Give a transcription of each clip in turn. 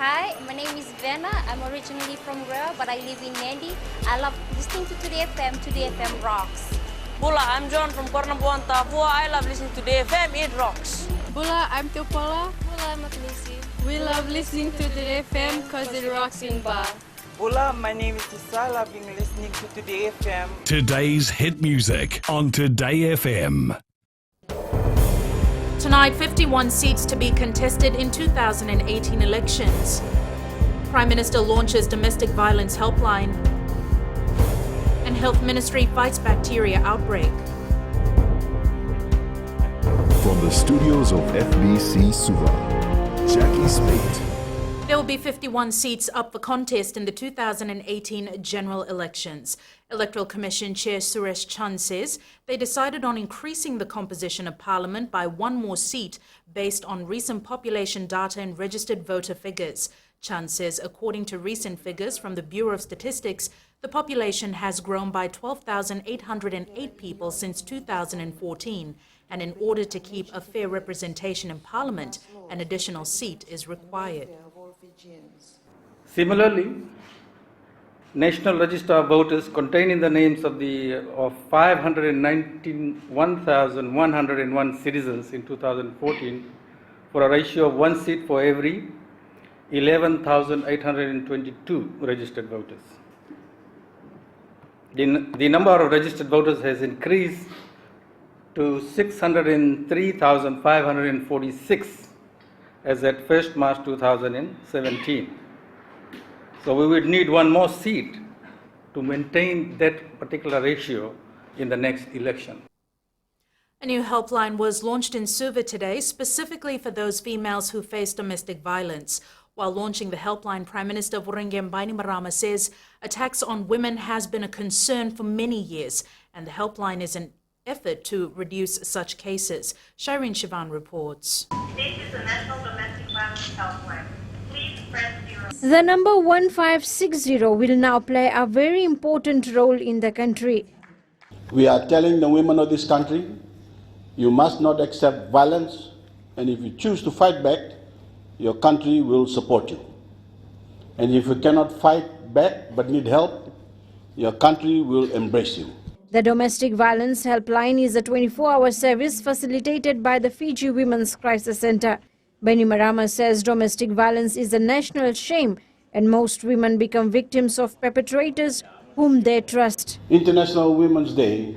Hi, my name is Vena. I'm originally from Rare, but I live in Nandi. I love listening to Today FM. Today FM rocks. Bula, I'm John from Kornabuan, Tafua. I love listening to Today FM. It rocks. Bula, I'm Teopola. Bula, I'm Agnesi. We love listening to Today FM because it rocks in Ba. Bula, my name is Isal. I've been listening to Today FM. Today's hit music on Today FM. Tonight, 51 seats to be contested in 2018 elections. Prime Minister launches domestic violence helpline. And Health Ministry fights bacteria outbreak. From the studios of FBC Suva, Jackie Spate. There will be 51 seats up for contest in the 2018 general elections. Electoral Commission Chair Suresh Chand says they decided on increasing the composition of Parliament by one more seat based on recent population data and registered voter figures. Chand says according to recent figures from the Bureau of Statistics, the population has grown by 12,808 people since 2014. And in order to keep a fair representation in Parliament, an additional seat is required. Similarly, National Register of Voters containing the names of 591,101 citizens in 2014 for a ratio of one seat for every 11,822 registered voters. The number of registered voters has increased to 603,546 as at 1st March 2017. So we would need one more seat to maintain that particular ratio in the next election. A new helpline was launched in Suva today specifically for those females who face domestic violence. While launching the helpline, Prime Minister Vurengem Bainimarama says attacks on women has been a concern for many years, and the helpline is an effort to reduce such cases. Shireen Shivan reports. This is the National Domestic Violence Helpline. Please press 0. The number 1560 will now play a very important role in the country. We are telling the women of this country, you must not accept violence, and if you choose to fight back, your country will support you. And if you cannot fight back but need help, your country will embrace you. The Domestic Violence Helpline is a 24-hour service facilitated by the Fiji Women's Crisis Center. Bainimarama says domestic violence is a national shame and most women become victims of perpetrators whom they trust. International Women's Day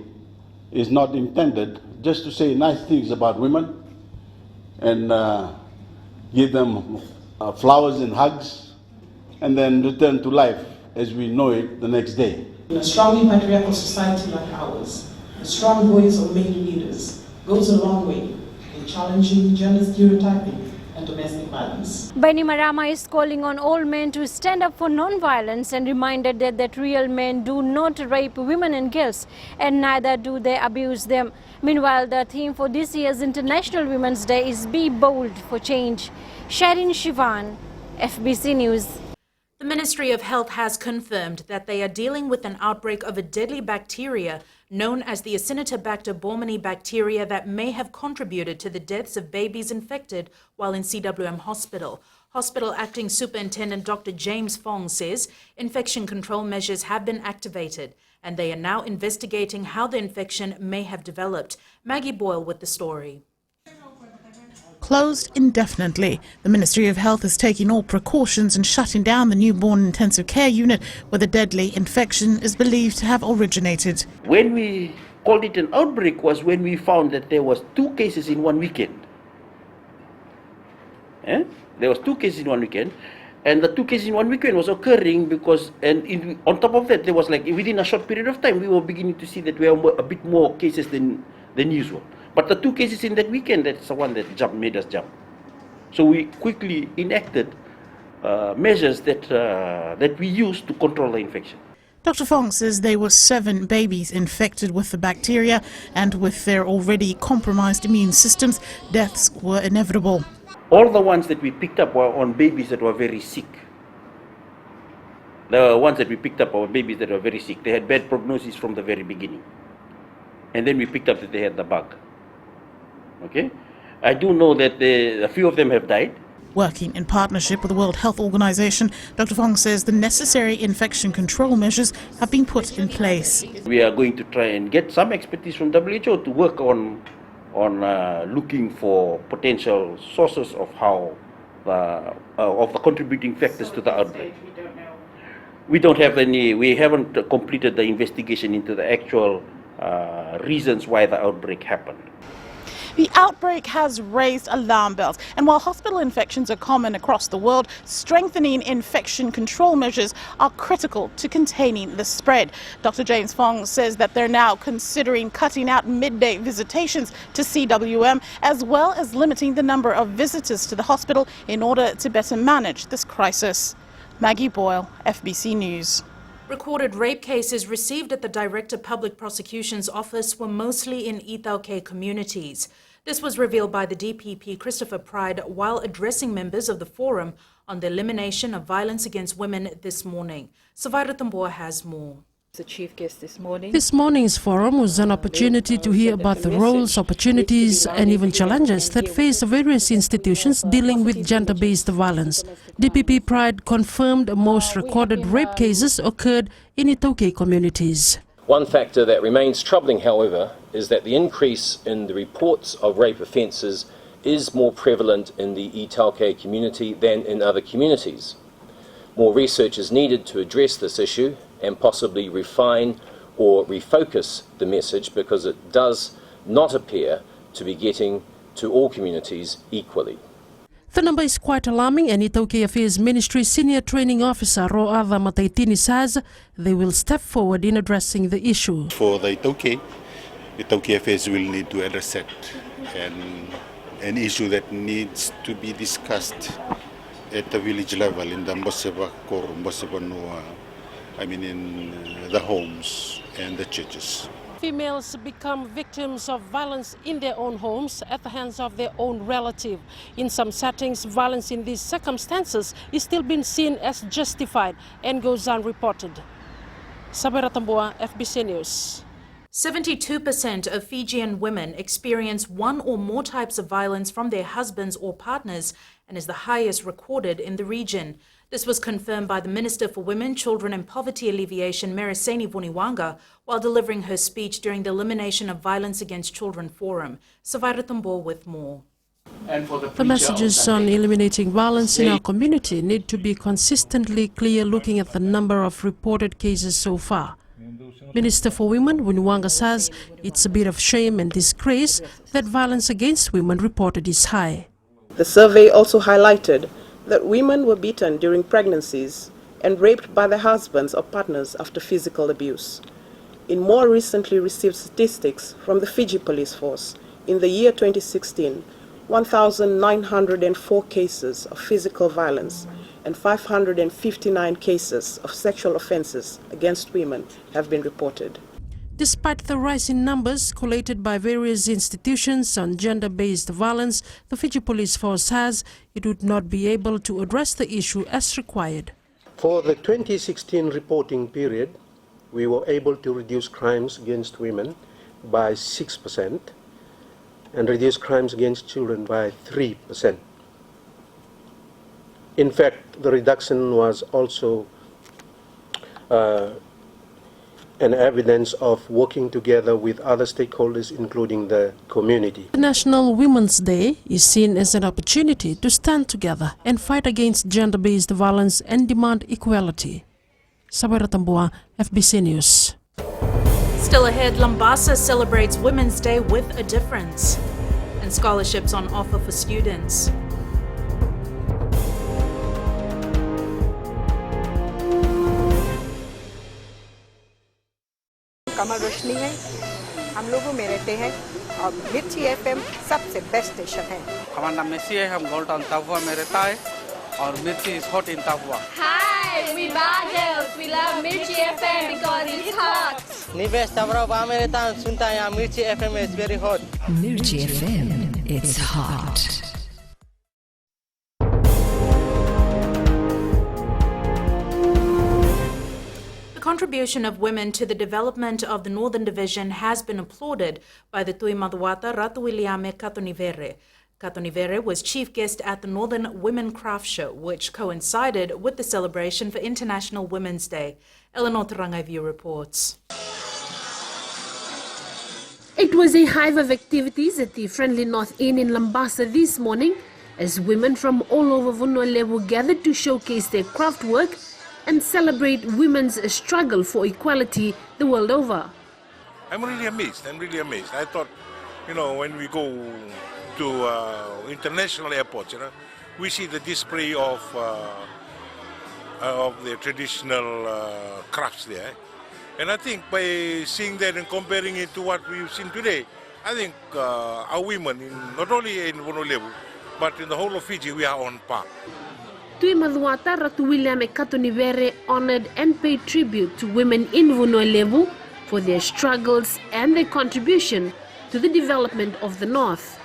is not intended just to say nice things about women and give them flowers and hugs and then return to life as we know it the next day. In a strongly patriarchal society like ours, the strong voice of male leaders goes a long way in challenging gender stereotyping and domestic violence. Bainimarama is calling on all men to stand up for non-violence and reminded that real men do not rape women and girls and neither do they abuse them. Meanwhile, the theme for this year's International Women's Day is Be Bold for Change. Shireen Shivan, FBC News. The Ministry of Health has confirmed that they are dealing with an outbreak of a deadly bacteria known as the Acinetobacter baumannii bacteria that may have contributed to the deaths of babies infected while in CWM Hospital. Hospital Acting Superintendent Dr. James Fong says infection control measures have been activated and they are now investigating how the infection may have developed. Maggie Boyle with the story. Closed indefinitely. The Ministry of Health is taking all precautions and shutting down the newborn intensive care unit where the deadly infection is believed to have originated. When we called it an outbreak was when we found that there was 2 cases in one weekend. There was 2 cases in one weekend, and the 2 cases in one weekend was occurring because, on top of that, there was like within a short period of time, we were beginning to see that we were a bit more cases than usual. But the 2 cases in that weekend, that's the one that made us jump. So we quickly enacted measures that we used to control the infection. Dr. Fong says there were 7 babies infected with the bacteria, and with their already compromised immune systems, deaths were inevitable. All the ones that we picked up were on babies that were very sick. The ones that we picked up were babies that were very sick. They had bad prognosis from the very beginning. And then we picked up that they had the bug. Okay, I do know that a few of them have died. Working in partnership with the World Health Organization, Dr. Fong says the necessary infection control measures have been put in place. We are going to try and get some expertise from WHO to work on looking for potential sources of how of the contributing factors to the outbreak. We don't have any. We haven't completed the investigation into the actual reasons why the outbreak happened. The outbreak has raised alarm bells, and while hospital infections are common across the world, strengthening infection control measures are critical to containing the spread. Dr. James Fong says that they're now considering cutting out midday visitations to CWM, as well as limiting the number of visitors to the hospital in order to better manage this crisis. Maggie Boyle, FBC News. Recorded rape cases received at the Director Public Prosecution's office were mostly in Itaukei communities. This was revealed by the DPP Christopher Pride while addressing members of the Forum on the elimination of violence against women this morning. Savaira Tamboa has more. The chief guest this morning. This morning's forum was an opportunity to hear about the roles, opportunities and even challenges that face various institutions dealing with gender-based violence. DPP Pride confirmed most recorded rape cases occurred in Itaukei communities. One factor that remains troubling, however, is that the increase in the reports of rape offences is more prevalent in the Itaukei community than in other communities. More research is needed to address this issue and possibly refine or refocus the message, because it does not appear to be getting to all communities equally. The number is quite alarming, and Itaukei Affairs Ministry Senior Training Officer Ro'ava Mataitini says they will step forward in addressing the issue. For the Itaukei Affairs will need to address it, and an issue that needs to be discussed at the village level in the Mboseba Kor, Mboseba Noa, in the homes and the churches. Females become victims of violence in their own homes at the hands of their own relative. In some settings, violence in these circumstances is still being seen as justified and goes unreported. Sabera Tamboa, FBC News. 72% of Fijian women experience one or more types of violence from their husbands or partners, and is the highest recorded in the region. This was confirmed by the Minister for Women, Children and Poverty Alleviation, Mereseni Vuniwanga, while delivering her speech during the Elimination of Violence Against Children Forum. Savaira Tambo with more. The messages on eliminating violence in our community need to be consistently clear, looking at the number of reported cases so far. Minister for Women, Vuniwanga, says it's a bit of shame and disgrace that violence against women reported is high. The survey also highlighted that women were beaten during pregnancies and raped by their husbands or partners after physical abuse. In more recently received statistics from the Fiji Police Force, in the year 2016, 1,904 cases of physical violence and 559 cases of sexual offences against women have been reported. Despite the rise in numbers collated by various institutions on gender-based violence, the Fiji Police Force says it would not be able to address the issue as required. For the 2016 reporting period, we were able to reduce crimes against women by 6% and reduce crimes against children by 3%. In fact, the reduction was also an evidence of working together with other stakeholders, including the community. National Women's Day is seen as an opportunity to stand together and fight against gender-based violence and demand equality. Sabera Tambua, FBC News. Still ahead, Lambasa celebrates Women's Day with a difference, and scholarships on offer for students. कमल रोशनी है, हम लोगों में रहते हैं और मिर्ची FM सबसे best station है। हमारा नाम मेसी है, हम गोल्ड टाउन ताबुआ में रहता है और मिर्ची इज हॉट इन ताबुआ। Hi, we Bagels. We love Mirchi FM because it's hot. निवेश ताबुआ में रहता हूँ, सुनता है यहाँ मिर्ची FM is very hot. Mirchi FM, it's hot. The contribution of women to the development of the Northern Division has been applauded by the Tui Maduata Ratu Iliame Katonivere. Katonivere was chief guest at the Northern Women Craft Show, which coincided with the celebration for International Women's Day. Eleanor Tarangaivu reports. It was a hive of activities at the Friendly North Inn in Lambasa this morning as women from all over Vunolevu gathered to showcase their craft work and celebrate women's struggle for equality the world over. I'm really amazed. I thought, when we go to international airports, we see the display of the traditional crafts there. And I think by seeing that and comparing it to what we've seen today, I think our women, not only in Vunolevu, but in the whole of Fiji, we are on par. Tui Maduata, Ratu William e Katonivere honored and paid tribute to women in Vunolevu for their struggles and their contribution to the development of the North.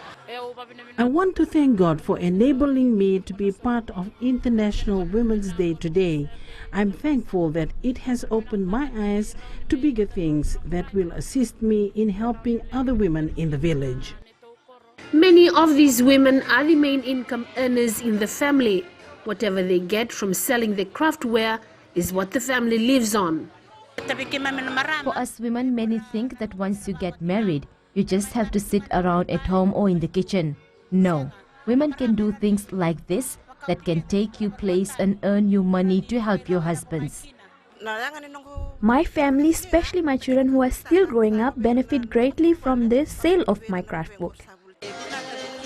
I want to thank God for enabling me to be part of International Women's Day today. I'm thankful that it has opened my eyes to bigger things that will assist me in helping other women in the village. Many of these women are the main income earners in the family. Whatever they get from selling their craftware is what the family lives on. For us women, many think that once you get married, you just have to sit around at home or in the kitchen. No, women can do things like this that can take you place and earn you money to help your husbands. My family, especially my children who are still growing up, benefit greatly from the sale of my craft book.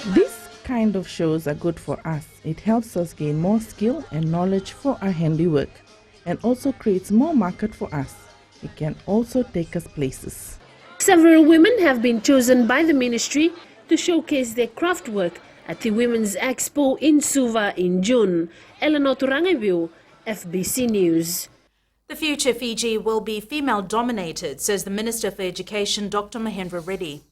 This kind of shows are good for us. It helps us gain more skill and knowledge for our handiwork and also creates more market for us. It can also take us places. Several women have been chosen by the ministry to showcase their craft work at the Women's Expo in Suva in June. Eleanor Turangaivu, FBC News. The future Fiji will be female-dominated, says the Minister for Education, Dr. Mahendra Reddy.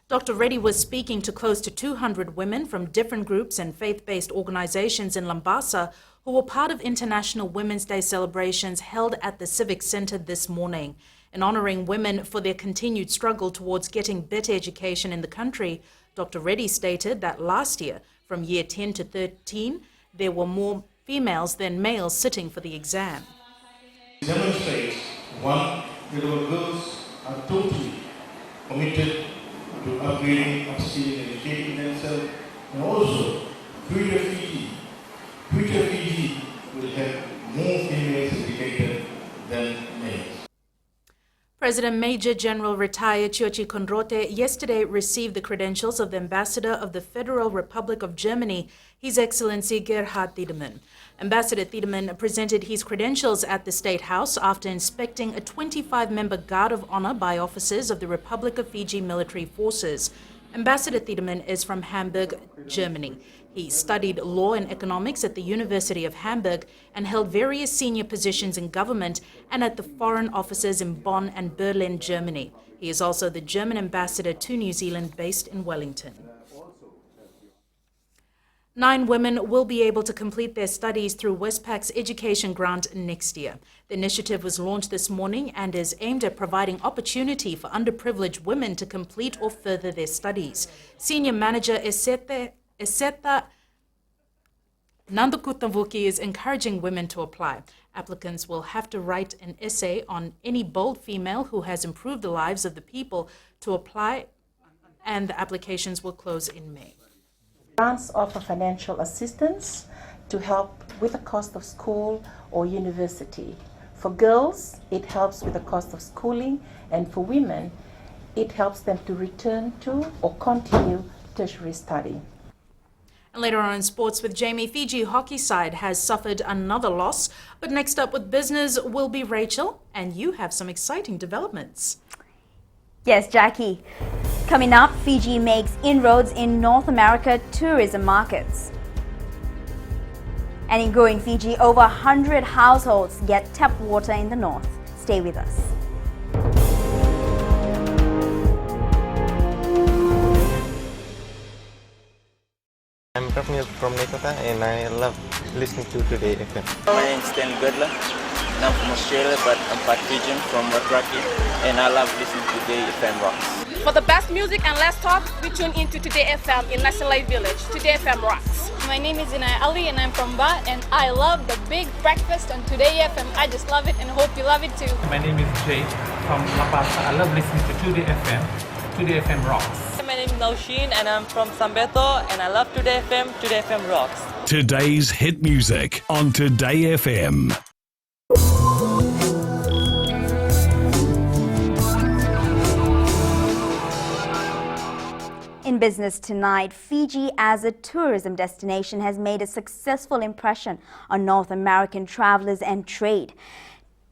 Dr. Reddy was speaking to close to 200 women from different groups and faith-based organizations in Lambasa who were part of International Women's Day celebrations held at the Civic Center this morning. In honoring women for their continued struggle towards getting better education in the country, Dr. Reddy stated that last year, from year 10 to 13, there were more females than males sitting for the exam. It demonstrates, one, that our girls are totally committed to upgrading, upskilling, and educating themselves, and also future Fiji will have more females educated than males. President Major General retired Chiochi Konrate yesterday received the credentials of the Ambassador of the Federal Republic of Germany, His Excellency Gerhard Tiedemann. Ambassador Tiedemann presented his credentials at the State House after inspecting a 25-member Guard of Honor by officers of the Republic of Fiji Military Forces. Ambassador Tiedemann is from Hamburg, Germany. He studied law and economics at the University of Hamburg and held various senior positions in government and at the foreign offices in Bonn and Berlin, Germany. He is also the German ambassador to New Zealand based in Wellington. 9 women will be able to complete their studies through Westpac's education grant next year. The initiative was launched this morning and is aimed at providing opportunity for underprivileged women to complete or further their studies. Senior Manager Eseta Nandukutamvuki is encouraging women to apply. Applicants will have to write an essay on any bold female who has improved the lives of the people to apply, and the applications will close in May. Grants offer financial assistance to help with the cost of school or university. For girls, it helps with the cost of schooling, and for women, it helps them to return to or continue tertiary study. And later on in sports with Jamie, Fiji hockey side has suffered another loss. But next up with business will be Rachel, and you have some exciting developments. Yes, Jackie. Coming up, Fiji makes inroads in North America tourism markets. And in growing Fiji, over 100 households get tap water in the north. Stay with us. I'm from Nekota and I love listening to Today FM. My name is Stanley Godler and I'm from Australia, but I'm part Fijian from Watraki, and I love listening to Today FM Rocks. For the best music and less talk, we tune in to Today FM in Nasalai Village. Today FM rocks. My name is Inai Ali and I'm from Ba, and I love the big breakfast on Today FM. I just love it and hope you love it too. My name is Jay from La Paz. I love listening to Today FM. Today FM rocks. My name is Naushin and I'm from Sambeto, and I love Today FM. Today FM rocks. Today's hit music on Today FM. In business tonight, Fiji as a tourism destination has made a successful impression on North American travelers and trade.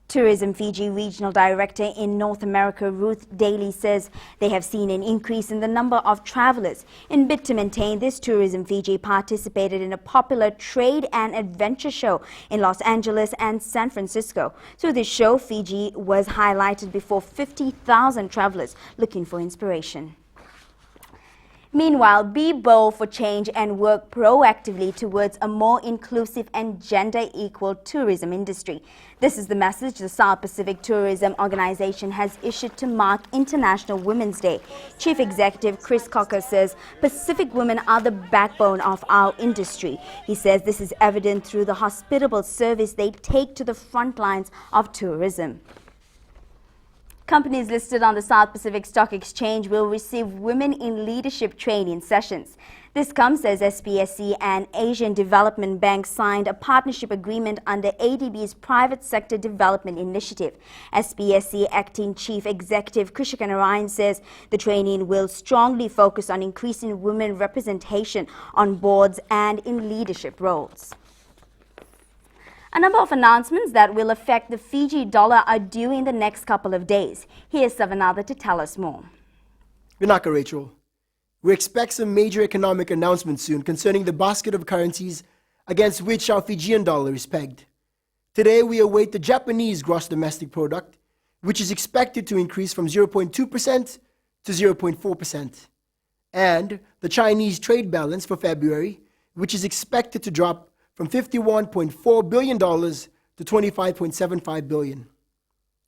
Tourism Fiji Regional Director in North America, Ruth Daly, says they have seen an increase in the number of travelers. In bid to maintain this, Tourism Fiji participated in a popular trade and adventure show in Los Angeles and San Francisco. Through this show, Fiji was highlighted before 50,000 travelers looking for inspiration. Meanwhile, be bold for change and work proactively towards a more inclusive and gender-equal tourism industry. This is the message the South Pacific Tourism Organization has issued to mark International Women's Day. Chief Executive Chris Cocker says Pacific women are the backbone of our industry. He says this is evident through the hospitable service they take to the front lines of tourism. Companies listed on the South Pacific Stock Exchange will receive Women in Leadership training sessions. This comes as SPSC and Asian Development Bank signed a partnership agreement under ADB's Private Sector Development Initiative. SPSC Acting Chief Executive Krishika Narayan says the training will strongly focus on increasing women representation on boards and in leadership roles. A number of announcements that will affect the Fiji dollar are due in the next couple of days. Here's Savanatha to tell us more. Vinaka, Rachel. We expect some major economic announcements soon concerning the basket of currencies against which our Fijian dollar is pegged. Today, we await the Japanese gross domestic product, which is expected to increase from 0.2% to 0.4%, and the Chinese trade balance for February, which is expected to drop from $51.4 billion to $25.75 billion.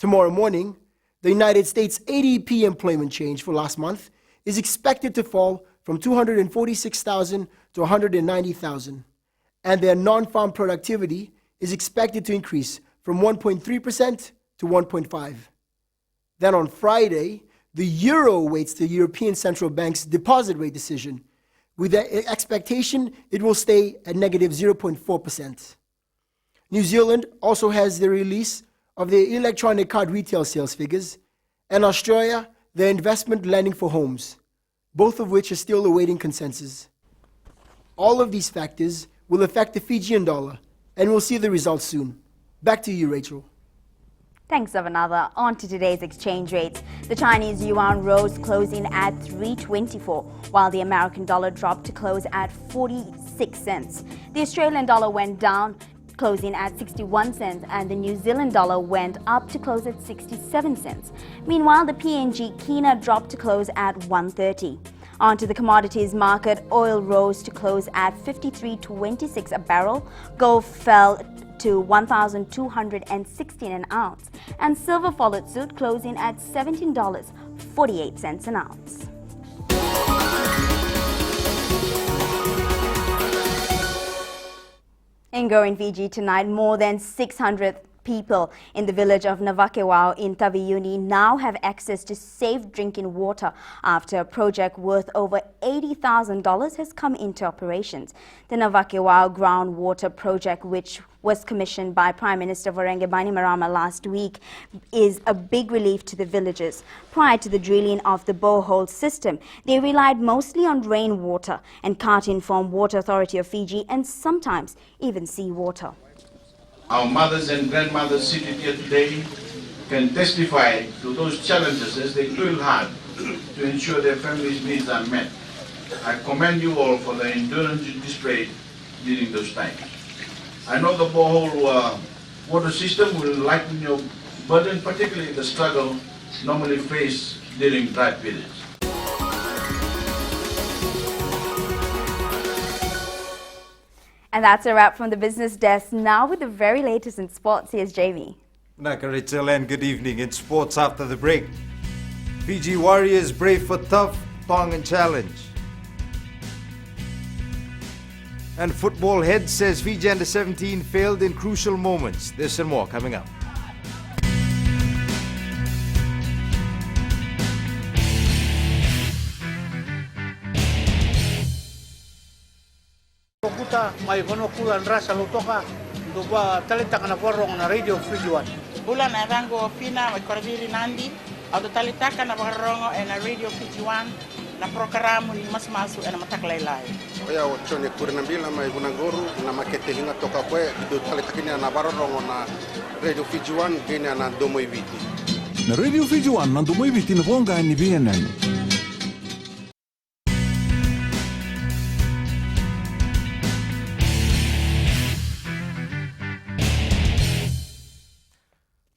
Tomorrow morning, the United States ADP employment change for last month is expected to fall from 246,000 to 190,000, and their non-farm productivity is expected to increase from 1.3% to 1.5%. Then on Friday, the euro awaits the European Central Bank's deposit rate decision, with the expectation it will stay at negative 0.4%. New Zealand also has the release of their electronic card retail sales figures, and Australia, their investment lending for homes, both of which are still awaiting consensus. All of these factors will affect the Fijian dollar, and we'll see the results soon. Back to you, Rachel. Thanks, Savanatha. On to today's exchange rates. The Chinese yuan rose, closing at 3.24, while the American dollar dropped to close at 46 cents. The Australian dollar went down, closing at 61 cents, and the New Zealand dollar went up to close at 67 cents. Meanwhile, the PNG Kina dropped to close at 1.30. On to the commodities market. Oil rose to close at $53.26 a barrel. Gold fell to $1,216 an ounce, and silver followed suit, closing at $17.48 an ounce. In Going Fiji tonight, more than 600 people in the village of Navakewau in Taveuni now have access to safe drinking water after a project worth over $80,000 has come into operations. The Navakewau groundwater project, which was commissioned by Prime Minister Voreqe Bainimarama last week, is a big relief to the villagers. Prior to the drilling of the borehole system, they relied mostly on rainwater and carting from Water Authority of Fiji and sometimes even seawater. Our mothers and grandmothers seated here today can testify to those challenges as they toil hard to ensure their families' needs are met. I commend you all for the endurance you displayed during those times. I know the borehole water system will lighten your burden, particularly the struggle normally faced during dry periods. And that's a wrap from the business desk. Now with the very latest in sports, here's Jamie. Naka Rachel, and good evening in sports after the break. Fiji Warriors brave for tough Tongan challenge. And football head says Fiji under-17 failed in crucial moments. This and more coming up. Kuta mai kono kulan rasa lutoka doba talenta kana warong na radio Fiji One. Bulan arango fina mai korabiri nandi auto talenta kana warong na radio Fiji One na programa ni mas-masu na mataklailai. Oya ochone kurinambila mai gunangoru na makete hinga toka kwe do talenta kini na warong na radio Fiji One kini na domo iviti. Na radio Fiji One na domo iviti na vonga ni BNN.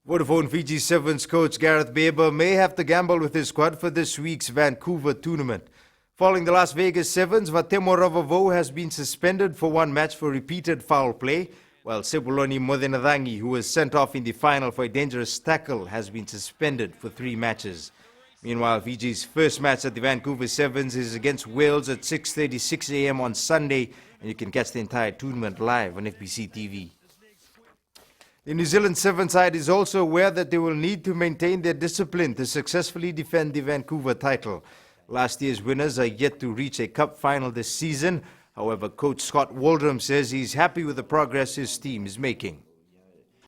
Vodafone Fiji Sevens coach Gareth Baber may have to gamble with his squad for this week's Vancouver tournament. Following the Las Vegas Sevens, Vatemo Ravavo has been suspended for one match for repeated foul play, while Sebuloni Modenadangi, who was sent off in the final for a dangerous tackle, has been suspended for 3 matches. Meanwhile, Fiji's first match at the Vancouver Sevens is against Wales at 6:36 a.m. on Sunday, and you can catch the entire tournament live on FBC TV. The New Zealand Sevens side is also aware that they will need to maintain their discipline to successfully defend the Vancouver title. Last year's winners are yet to reach a cup final this season. However, coach Scott Waldrum says he's happy with the progress his team is making.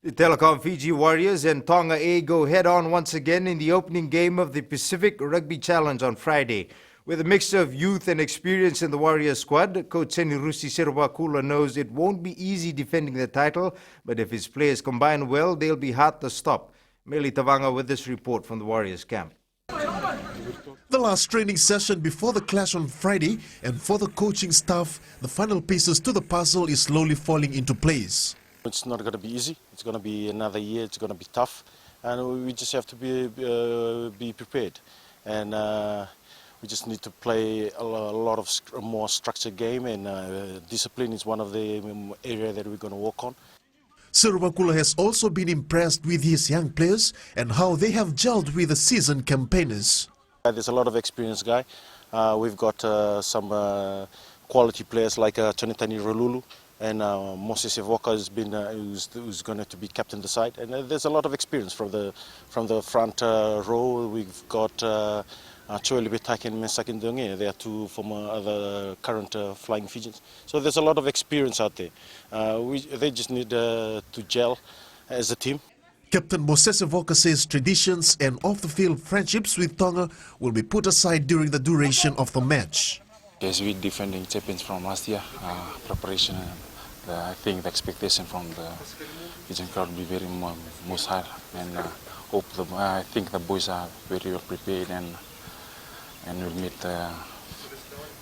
The Telecom Fiji Warriors and Tonga A go head-on once again in the opening game of the Pacific Rugby Challenge on Friday. With a mixture of youth and experience in the Warriors squad, coach Senirusi Servakula knows it won't be easy defending the title, but if his players combine well, they'll be hard to stop. Meli Tavanga with this report from the Warriors camp. The last training session before the clash on Friday, and for the coaching staff, the final pieces to the puzzle is slowly falling into place. It's not going to be easy. It's going to be another year. It's going to be tough, and we just have to be prepared. And we just need to play a lot of more structured game, and discipline is one of the areas that we're going to work on. Servakula has also been impressed with his young players and how they have gelled with the seasoned campaigners. There's a lot of experienced guy. We've got some quality players like Tonitani Rolulu, and Moses Evoka has been who's going to be captain of the side. And there's a lot of experience from the front row. We've got Choeli Betaki and Mensakin Donge. They are two from other current flying Fijians. So there's a lot of experience out there. They just need to gel as a team. Captain Moses Evoka says traditions and off-the-field friendships with Tonga will be put aside during the duration of the match. As we defending champions from last year, preparation, I think the expectation from the Fijian crowd will be very most high, and I think the boys are very well prepared and will meet the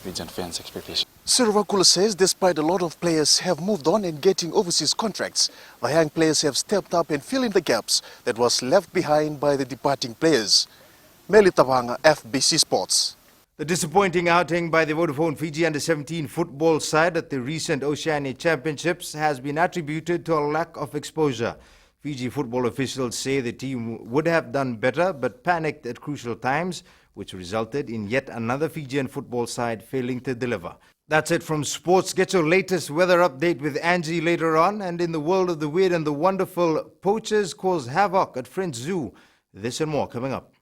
Fijian fans' expectations. Servakula says despite a lot of players have moved on and getting overseas contracts, the young players have stepped up and filled in the gaps that was left behind by the departing players. Meli Tavanga, FBC Sports. The disappointing outing by the Vodafone Fiji under-17 football side at the recent Oceania Championships has been attributed to a lack of exposure. Fiji football officials say the team would have done better but panicked at crucial times, which resulted in yet another Fijian football side failing to deliver. That's it from sports. Get your latest weather update with Angie later on. And in the world of the weird and the wonderful, poachers cause havoc at French Zoo. This and more coming up.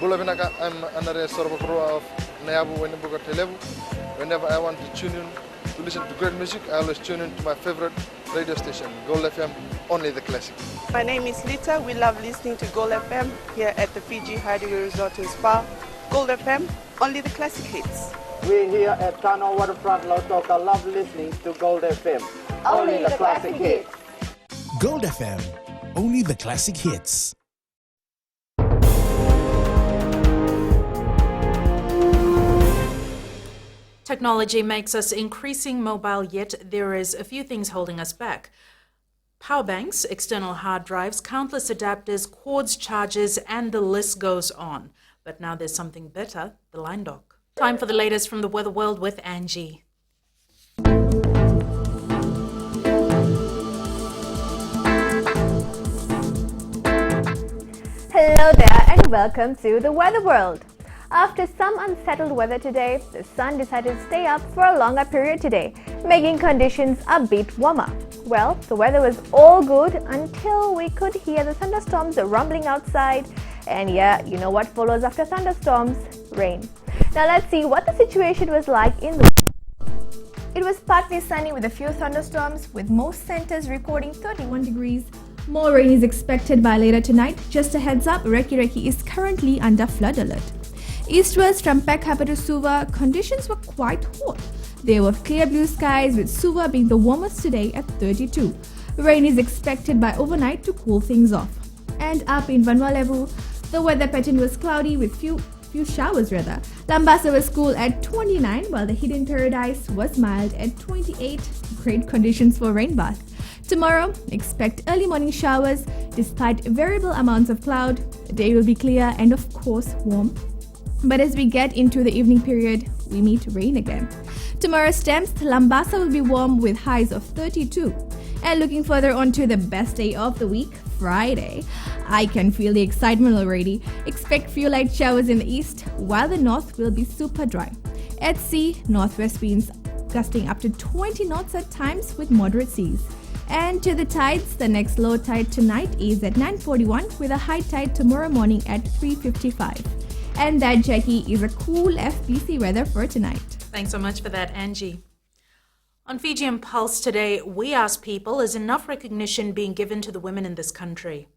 I'm under a sort of of Nayabu whenever I want to tune in to listen to great music, I always tune in to my favorite radio station, Gold FM, only the classic. My name is Lita. We love listening to Gold FM here at the Fiji Hideaway Resort and Spa. Gold FM, only the classic hits. We here at Tano Waterfront Lautoka love listening to Gold FM, only the classic hits. Gold FM, only the classic hits. Technology makes us increasing mobile, yet there is a few things holding us back. Power banks, external hard drives, countless adapters, cords, chargers, and the list goes on. But now there's something better, the line dock. Time for the latest from the weather world with Angie. Hello there and welcome to the Weather World. After some unsettled weather today, the sun decided to stay up for a longer period today, making conditions a bit warmer. Well, the weather was all good until we could hear the thunderstorms rumbling outside. And yeah, you know what follows after thunderstorms? Rain. Now let's see what the situation was like in the... It was partly sunny with a few thunderstorms, with most centers recording 31 degrees. More rain is expected by later tonight. Just a heads up, Reki Reki is currently under flood alert. East-west from Pekhapa to Suva, conditions were quite hot. There were clear blue skies, with Suva being the warmest today at 32. Rain is expected by overnight to cool things off. And up in Vanwalevu, the weather pattern was cloudy with few showers rather. Lambasa was cool at 29, while the Hidden Paradise was mild at 28. Great conditions for rain bath. Tomorrow, expect early morning showers despite variable amounts of cloud. The day will be clear and of course warm. But as we get into the evening period, we meet rain again. Tomorrow's temps, Lambasa will be warm with highs of 32. And looking further on to the best day of the week, Friday. I can feel the excitement already. Expect few light showers in the east, while the north will be super dry. At sea, northwest winds gusting up to 20 knots at times with moderate seas. And to the tides, the next low tide tonight is at 9:41 with a high tide tomorrow morning at 3:55. And that, Jackie, is a cool FBC weather for tonight. Thanks so much for that, Angie. On Fijian Pulse today, we ask people, is enough recognition being given to the women in this country?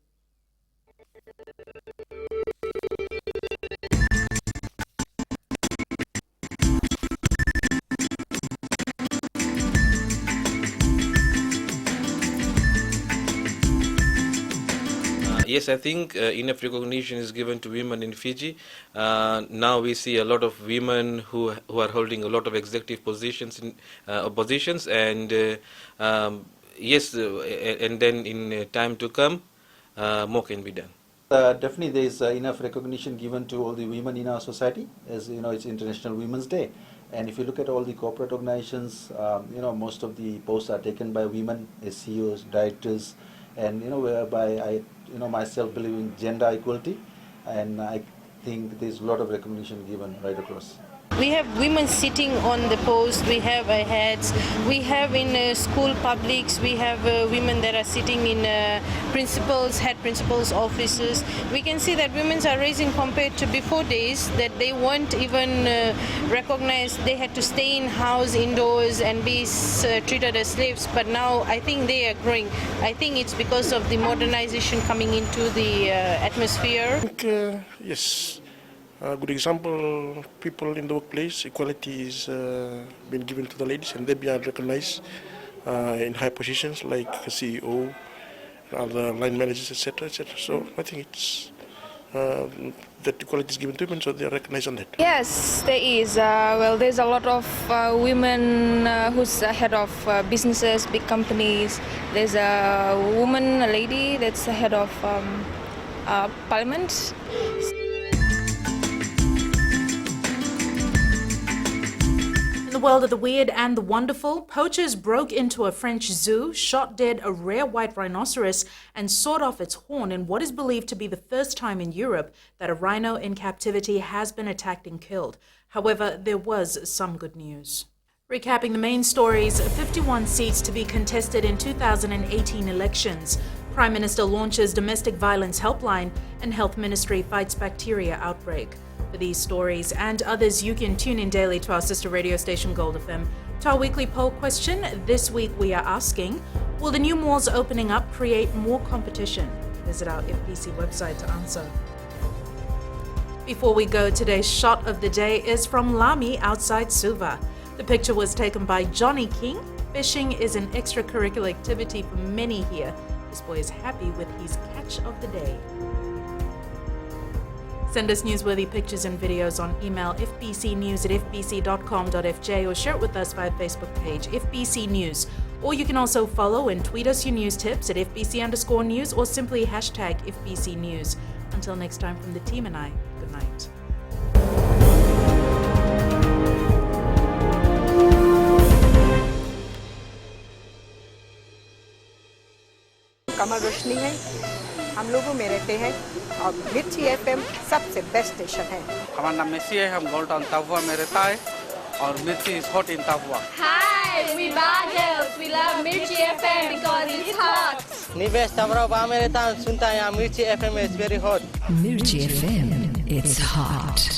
Yes, I think enough recognition is given to women in Fiji. Now we see a lot of women who are holding a lot of executive positions and yes, and then in time to come, more can be done. Definitely there is enough recognition given to all the women in our society. As you know, it's International Women's Day. And if you look at all the corporate organizations, most of the posts are taken by women as CEOs, directors, and whereby I myself believe in gender equality, and I think there's a lot of recognition given right across. We have women sitting on the post, we have heads, we have in school publics, we have women that are sitting in head principals' offices. We can see that women are raising compared to before days, that they weren't even recognized. They had to stay in house indoors and be treated as slaves, but now I think they are growing. I think it's because of the modernization coming into the atmosphere. Yes. A good example, people in the workplace, equality is been given to the ladies, and they be recognized in high positions like CEO, other line managers, etc., etc. So I think it's that equality is given to women, so they are recognized on that. Yes, there is. Well, there's a lot of women who's head of businesses, big companies. There's a woman, a lady that's the head of parliament. In the world of the weird and the wonderful, poachers broke into a French zoo, shot dead a rare white rhinoceros, and sawed off its horn in what is believed to be the first time in Europe that a rhino in captivity has been attacked and killed. However, there was some good news. Recapping the main stories, 51 seats to be contested in 2018 elections. Prime Minister launches domestic violence helpline, and Health Ministry fights bacteria outbreak. For these stories and others, you can tune in daily to our sister radio station Gold FM. To our weekly poll question, this week we are asking, will the new malls opening up create more competition? Visit our FPC website to answer. Before we go, today's shot of the day is from Lami outside Suva. The picture was taken by Johnny King. Fishing is an extracurricular activity for many here. This boy is happy with his catch of the day. Send us newsworthy pictures and videos on email fbcnews@fbc.com.fj or share it with us via Facebook page FBC News. Or you can also follow and tweet us your news tips at FBC_news or simply hashtag FBC News. Until next time, from the team and I, good night. कमल रोशनी है। हम लोगों में रहते हैं और मिर्ची FM सबसे best station है। हमारा नाम मेसी है, हम गोल्ड टाउन ताफुआ में रहता है और मिर्ची इज हॉट इन ताफुआ। Hi, we Bagels. We love Mirchi FM because it's hot. निवेश तमराव में रहता है, सुनता है यहाँ मिर्ची FM is very hot. Mirchi FM, it's hot.